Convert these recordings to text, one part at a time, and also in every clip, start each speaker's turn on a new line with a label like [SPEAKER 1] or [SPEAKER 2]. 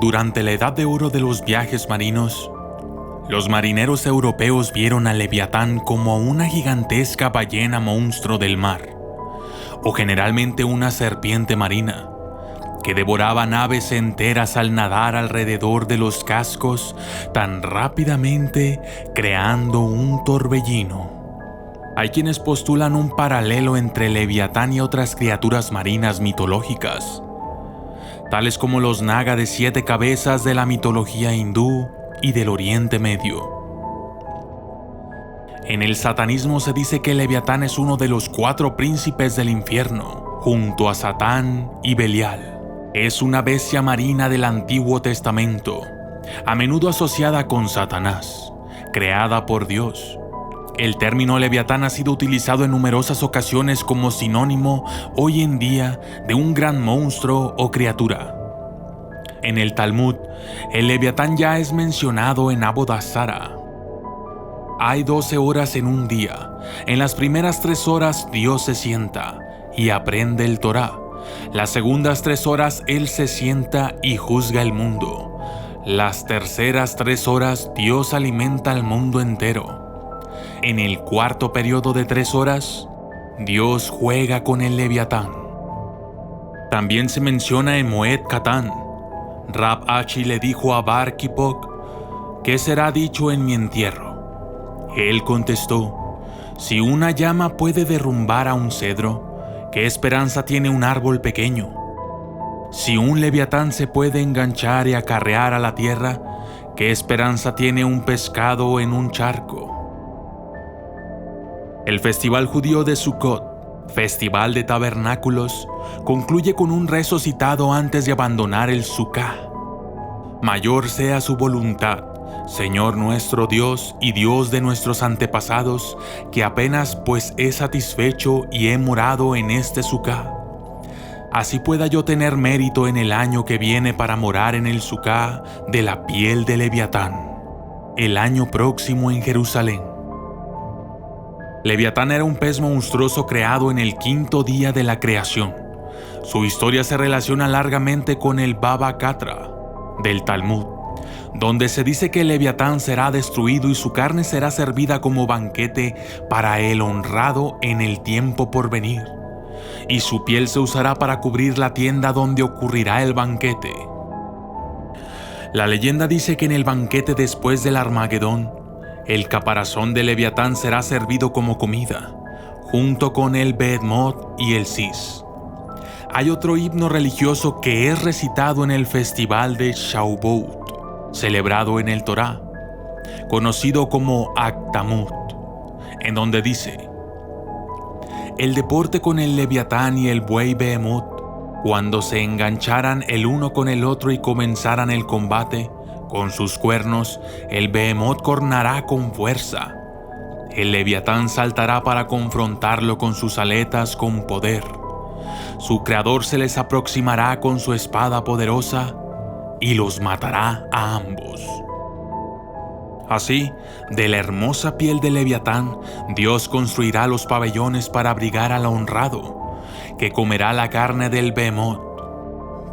[SPEAKER 1] Durante la edad de oro de los viajes marinos, los marineros europeos vieron al Leviatán como una gigantesca ballena monstruo del mar, o generalmente una serpiente marina, que devoraba naves enteras al nadar alrededor de los cascos tan rápidamente, creando un torbellino. Hay quienes postulan un paralelo entre el Leviatán y otras criaturas marinas mitológicas, tales como los Naga de 7 cabezas de la mitología hindú y del Oriente Medio. En el satanismo se dice que el Leviatán es uno de los 4 príncipes del infierno, junto a Satán y Belial. Es una bestia marina del Antiguo Testamento, a menudo asociada con Satanás, creada por Dios. El término Leviatán ha sido utilizado en numerosas ocasiones como sinónimo hoy en día de un gran monstruo o criatura. En el Talmud, el Leviatán ya es mencionado en Avodah Zarah. Hay 12 horas en un día. En las primeras 3 horas Dios se sienta y aprende el Torá. Las segundas 3 horas Él se sienta y juzga el mundo. Las terceras 3 horas Dios alimenta al mundo entero. En el cuarto periodo de 3 horas, Dios juega con el Leviatán. También se menciona en Moed Katan. Rab Ashi le dijo a Bar Kippok: ¿qué será dicho en mi entierro? Él contestó: si una llama puede derrumbar a un cedro, ¿qué esperanza tiene un árbol pequeño? Si un Leviatán se puede enganchar y acarrear a la tierra, ¿qué esperanza tiene un pescado en un charco? El festival judío de Sukkot, festival de tabernáculos, concluye con un rezo citado antes de abandonar el Sukkah. Mayor sea su voluntad, Señor nuestro Dios y Dios de nuestros antepasados, que apenas pues he satisfecho y he morado en este Sukkah. Así pueda yo tener mérito en el año que viene para morar en el Sukkah de la piel de Leviatán, el año próximo en Jerusalén. Leviatán era un pez monstruoso creado en el 5º día de la creación. Su historia se relaciona largamente con el Baba Katra del Talmud, donde se dice que el Leviatán será destruido y su carne será servida como banquete para el honrado en el tiempo por venir, y su piel se usará para cubrir la tienda donde ocurrirá el banquete. La leyenda dice que en el banquete después del Armagedón, el caparazón de Leviatán será servido como comida, junto con el Behemoth y el Sis. Hay otro himno religioso que es recitado en el festival de Shavuot, celebrado en el Torá, conocido como Aktamut, en donde dice: el deporte con el Leviatán y el buey Behemoth, cuando se engancharan el uno con el otro y comenzaran el combate, con sus cuernos, el Behemoth cornará con fuerza. El Leviatán saltará para confrontarlo con sus aletas con poder. Su creador se les aproximará con su espada poderosa y los matará a ambos. Así, de la hermosa piel de Leviatán, Dios construirá los pabellones para abrigar al honrado, que comerá la carne del Behemoth,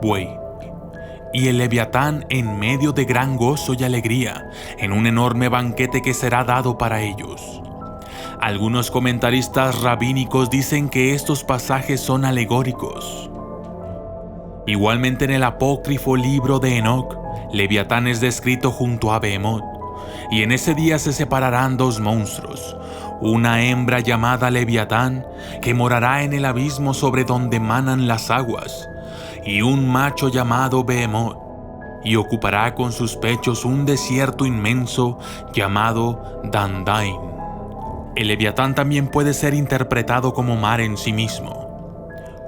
[SPEAKER 1] buey, y el Leviatán en medio de gran gozo y alegría, en un enorme banquete que será dado para ellos. Algunos comentaristas rabínicos dicen que estos pasajes son alegóricos. Igualmente en el apócrifo libro de Enoc, Leviatán es descrito junto a Behemoth, y en ese día se separarán 2 monstruos, una hembra llamada Leviatán, que morará en el abismo sobre donde manan las aguas, y un macho llamado Behemoth, y ocupará con sus pechos un desierto inmenso llamado Dandain. El Leviatán también puede ser interpretado como mar en sí mismo,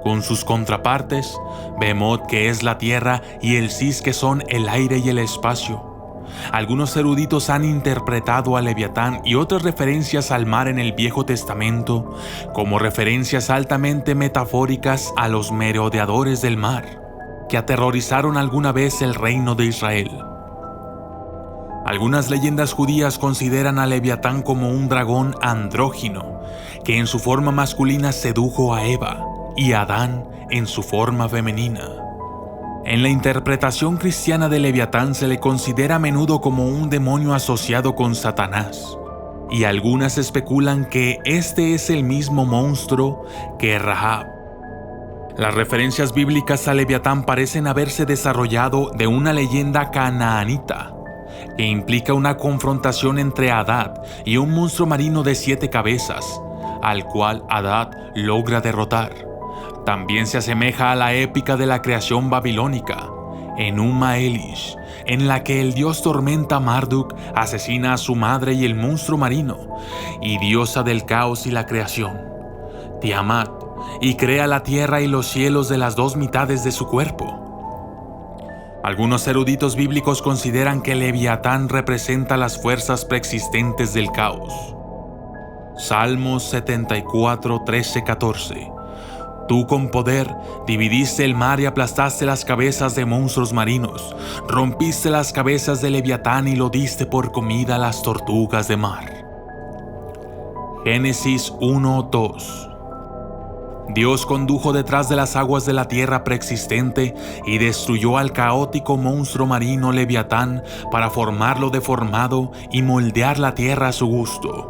[SPEAKER 1] con sus contrapartes, Behemoth, que es la tierra, y el Sis, que son el aire y el espacio. Algunos eruditos han interpretado al Leviatán y otras referencias al mar en el Viejo Testamento como referencias altamente metafóricas a los merodeadores del mar, que aterrorizaron alguna vez el reino de Israel. Algunas leyendas judías consideran a Leviatán como un dragón andrógino, que en su forma masculina sedujo a Eva y a Adán en su forma femenina. En la interpretación cristiana de Leviatán se le considera a menudo como un demonio asociado con Satanás, y algunas especulan que este es el mismo monstruo que Rahab. Las referencias bíblicas a Leviatán parecen haberse desarrollado de una leyenda canaanita, que implica una confrontación entre Hadad y un monstruo marino de 7 cabezas, al cual Hadad logra derrotar. También se asemeja a la épica de la creación babilónica, Enuma Elish, en la que el dios tormenta Marduk asesina a su madre y el monstruo marino, y diosa del caos y la creación, Tiamat, y crea la tierra y los cielos de las 2 mitades de su cuerpo. Algunos eruditos bíblicos consideran que Leviatán representa las fuerzas preexistentes del caos. Salmos 74, 13, 14. Tú con poder dividiste el mar y aplastaste las cabezas de monstruos marinos, rompiste las cabezas de Leviatán y lo diste por comida a las tortugas de mar. Génesis 1, 2. Dios condujo detrás de las aguas de la tierra preexistente y destruyó al caótico monstruo marino Leviatán para formarlo deformado y moldear la tierra a su gusto.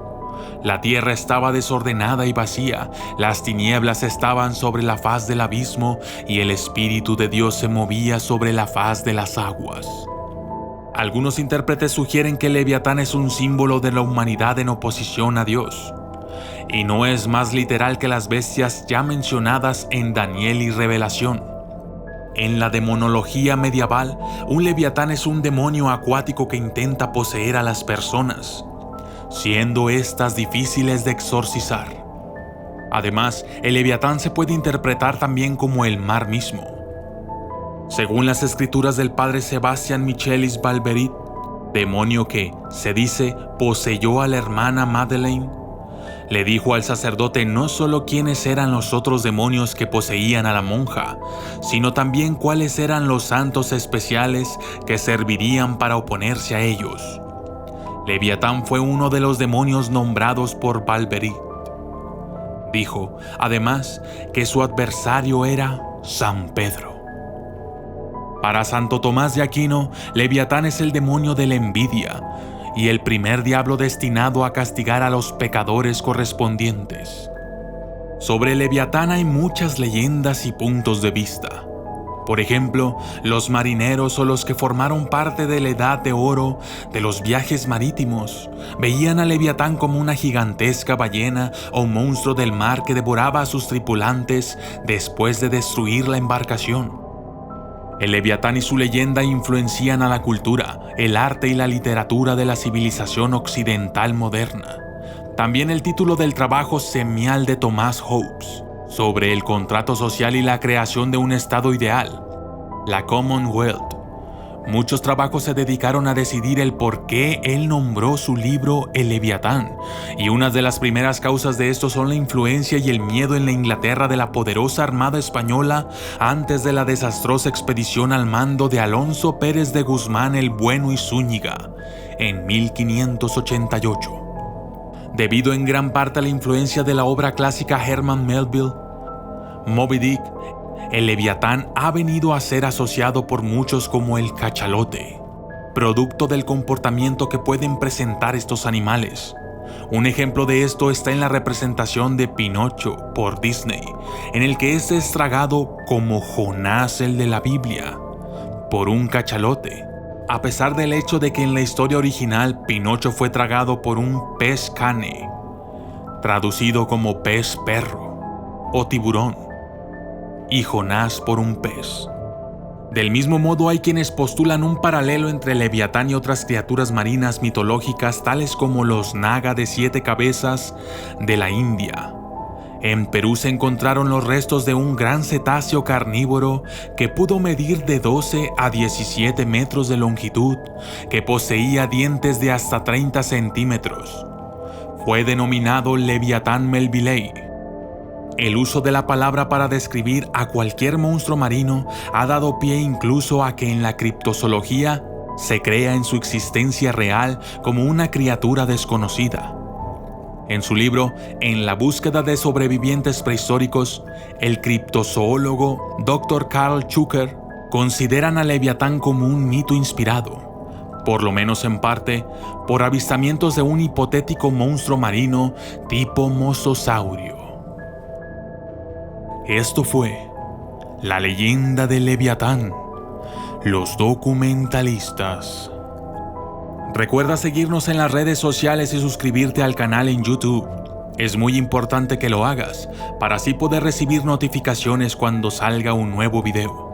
[SPEAKER 1] La tierra estaba desordenada y vacía, las tinieblas estaban sobre la faz del abismo y el Espíritu de Dios se movía sobre la faz de las aguas. Algunos intérpretes sugieren que Leviatán es un símbolo de la humanidad en oposición a Dios, y no es más literal que las bestias ya mencionadas en Daniel y Revelación. En la demonología medieval, un Leviatán es un demonio acuático que intenta poseer a las personas, siendo estas difíciles de exorcizar. Además, el Leviatán se puede interpretar también como el mar mismo. Según las escrituras del padre Sebastián Michelis Balberit, demonio que, se dice, poseyó a la hermana Madeleine, le dijo al sacerdote no solo quiénes eran los otros demonios que poseían a la monja, sino también cuáles eran los santos especiales que servirían para oponerse a ellos. Leviatán fue uno de los demonios nombrados por Balberit. Dijo, además, que su adversario era San Pedro. Para Santo Tomás de Aquino, Leviatán es el demonio de la envidia y el primer diablo destinado a castigar a los pecadores correspondientes. Sobre Leviatán hay muchas leyendas y puntos de vista. Por ejemplo, los marineros o los que formaron parte de la Edad de Oro de los viajes marítimos veían a Leviatán como una gigantesca ballena o monstruo del mar que devoraba a sus tripulantes después de destruir la embarcación. El Leviatán y su leyenda influencian a la cultura, el arte y la literatura de la civilización occidental moderna. También el título del trabajo seminal de Thomas Hobbes sobre el contrato social y la creación de un estado ideal, la Commonwealth. Muchos trabajos se dedicaron a decidir el por qué él nombró su libro El Leviatán, y una de las primeras causas de esto son la influencia y el miedo en la Inglaterra de la poderosa Armada Española antes de la desastrosa expedición al mando de Alonso Pérez de Guzmán el Bueno y Zúñiga en 1588. Debido en gran parte a la influencia de la obra clásica Herman Melville, Moby Dick, el Leviatán ha venido a ser asociado por muchos como el cachalote, producto del comportamiento que pueden presentar estos animales. Un ejemplo de esto está en la representación de Pinocho por Disney, en el que este es tragado como Jonás el de la Biblia, por un cachalote, a pesar del hecho de que en la historia original Pinocho fue tragado por un pez cane, traducido como pez perro o tiburón, y Jonás por un pez. Del mismo modo, hay quienes postulan un paralelo entre Leviatán y otras criaturas marinas mitológicas tales como los naga de 7 cabezas de la India. En Perú se encontraron los restos de un gran cetáceo carnívoro que pudo medir de 12 a 17 metros de longitud, que poseía dientes de hasta 30 centímetros. Fue denominado Leviatán melvillei. El uso de la palabra para describir a cualquier monstruo marino ha dado pie incluso a que en la criptozoología se crea en su existencia real como una criatura desconocida. En su libro En la búsqueda de sobrevivientes prehistóricos, el criptozoólogo Dr. Carl Chucker consideran a Leviatán como un mito inspirado, por lo menos en parte, por avistamientos de un hipotético monstruo marino tipo mososaurio. Esto fue la leyenda de Leviatán, los documentalistas. Recuerda seguirnos en las redes sociales y suscribirte al canal en YouTube. Es muy importante que lo hagas, para así poder recibir notificaciones cuando salga un nuevo video.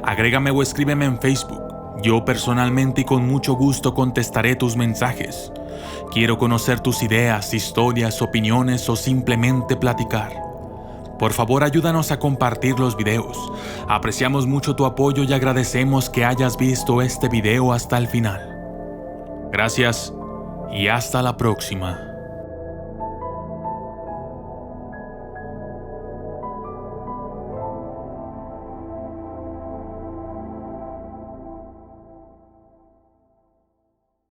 [SPEAKER 1] Agrégame o escríbeme en Facebook. Yo personalmente y con mucho gusto contestaré tus mensajes. Quiero conocer tus ideas, historias, opiniones o simplemente platicar. Por favor, ayúdanos a compartir los videos. Apreciamos mucho tu apoyo y agradecemos que hayas visto este video hasta el final. Gracias y hasta la próxima.